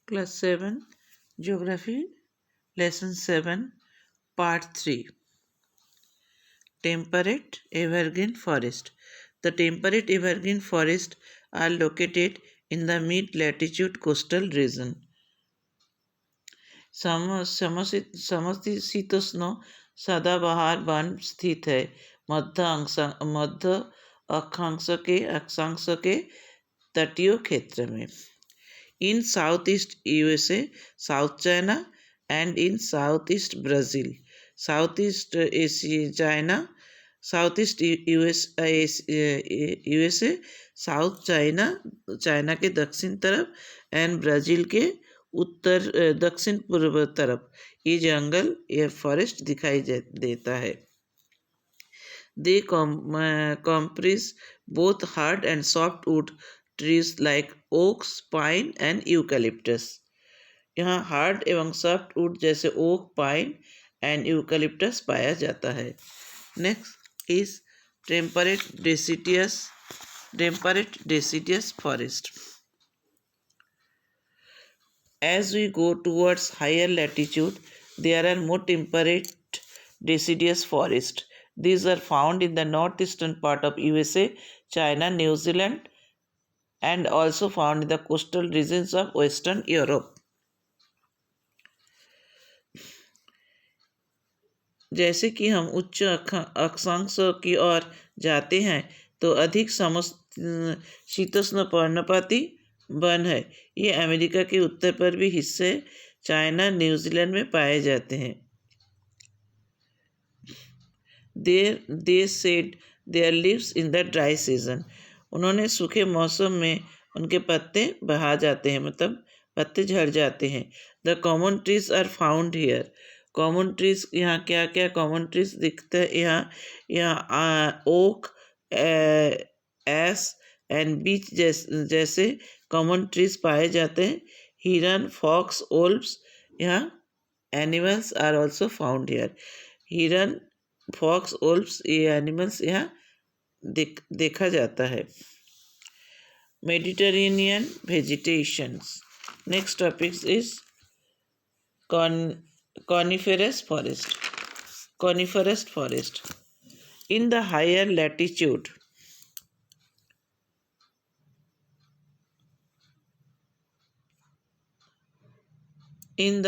Class 7 Geography Lesson 7 Part 3 Temperate evergreen forest. The temperate evergreen forests are located in the mid-latitude coastal region. समशीतोष्ण सदाबहार one स्थित है मध्य अक्षांश के तटीय क्षेत्र में. In Southeast USA, South China, and in Southeast Brazil, Southeast China, Southeast USA, South China, China के दक्षिण तरफ एंड ब्राज़ील के दक्षिण पूर्व तरफ ये जंगल ये फॉरेस्ट दिखाई देता है. They comprise both hard and softwood trees like oaks, pine and eucalyptus. यहाँ हार्ड एवं सॉफ्ट वुड जैसे ओक, पाइन एंड यूकलिप्टस पाया जाता है. Next is temperate deciduous forest. As we go towards higher latitude, there are more temperate deciduous forests. These are found in the northeastern part of USA, China, New Zealand, and also found in the coastal regions of Western Europe. जैसे कि हम उच्च अक्षांश की ओर जाते हैं तो अधिक शीतोष्ण पर्णपाती वन है. ये अमेरिका के उत्तर पूर्वी हिस्से, चाइना, न्यूजीलैंड में पाए जाते हैं. They shed their leaves in the dry season. उन्होंने सूखे मौसम में उनके पत्ते बहा जाते हैं, मतलब पत्ते झड़ जाते हैं. The common trees are found here. Common trees यहाँ क्या क्या कॉमन ट्रीज दिखते हैं यहाँ ओक, एस एंड बीच जैसे कॉमन ट्रीज पाए जाते हैं. हिरन, फॉक्स, ओल्व्स यहाँ animals are also found here. हिरन, फॉक्स, ओल्व्स ये एनिमल्स यहाँ देखा जाता है. Mediterranean vegetations. Next topic is Coniferous forest. Coniferous forest. In the higher latitude, in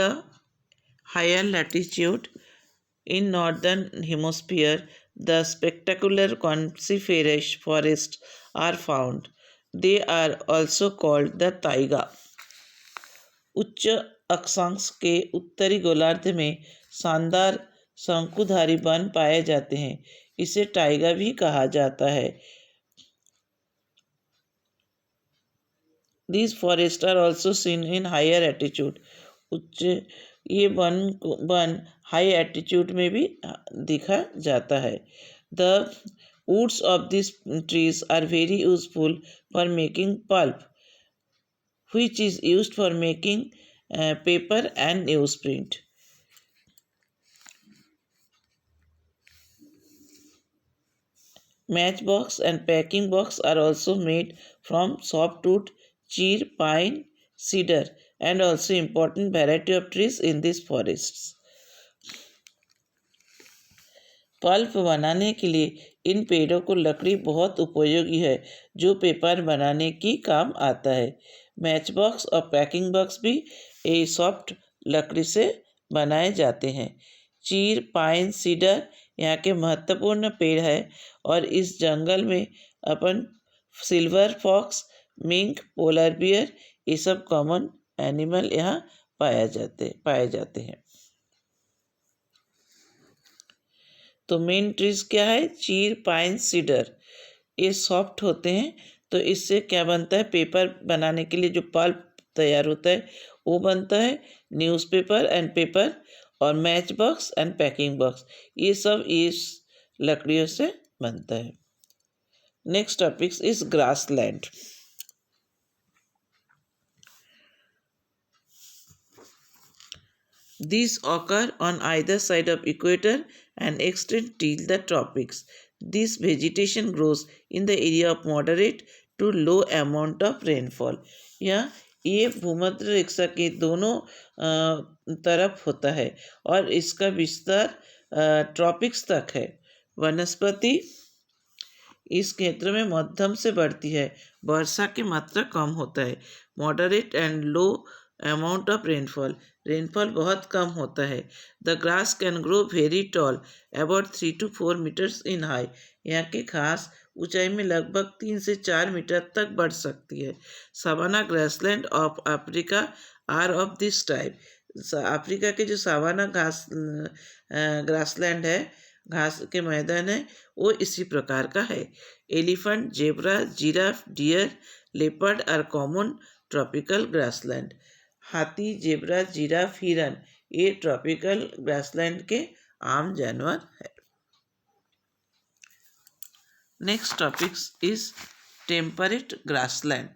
northern hemisphere, the spectacular coniferous forests are found. They are also called the taiga. उच्च अक्षांश के उत्तरी गोलार्ध में शानदार शंकुधारी वन पाए जाते हैं. इसे टाइगा भी कहा जाता है. These forests are also seen in higher altitude. ये वन हाई एल्टीट्यूड में भी दिखा जाता है. The woods of these trees are very useful for making pulp, which is used for making paper and newsprint. Matchbox and packing box are also made from softwood, cheer, pine, cedar, and also important variety of trees in these forests. Pulp बनाने के लिए इन पेड़ों को लकड़ी बहुत उपयोगी है जो पेपर बनाने की काम आता है. मैच बॉक्स और पैकिंग बॉक्स भी ये सॉफ्ट लकड़ी से बनाए जाते हैं. चीर, पाइन, सीडर यहाँ के महत्वपूर्ण पेड़ है और इस जंगल में अपन silver fox, mink, polar bear ये सब कॉमन एनिमल यहाँ पाए जाते हैं. तो मेन ट्रीज क्या है? चीर, पाइन, सीडर. ये सॉफ्ट होते हैं तो इससे क्या बनता है? पेपर बनाने के लिए जो पल्प तैयार होता है वो बनता है. न्यूज़पेपर एंड पेपर और match box and packing box ये सब इस लकड़ियों से बनता है. Next topic is grassland. These occur on either side of equator and extend till the tropics. This vegetation grows in the area of moderate to low amount of rainfall. यहाँ ये भूमध्य रेखा के दोनों तरफ होता है और इसका विस्तार ट्रॉपिक्स तक है। वनस्पति इस क्षेत्र में मध्यम से बढ़ती है। वर्षा की मात्रा कम होता है। Moderate and low amount of rainfall, rainfall बहुत कम होता है। The grass can grow very tall, about 3 to 4 metres in high, यहाँ की घास ऊंचाई में लगभग 3 से 4 मीटर तक बढ़ सकती है। Savanna grassland of Africa are of this type, Africa के जो सवाना ग्रासलैंड है, घास के मैदान है, वो इसी प्रकार का है। Elephant, zebra, giraffe, deer, leopard are common tropical grassland. हाथी, जेब्रा, जिराफ, हिरन ये ट्रॉपिकल ग्रासलैंड के आम जानवर है। Next topic is temperate grassland.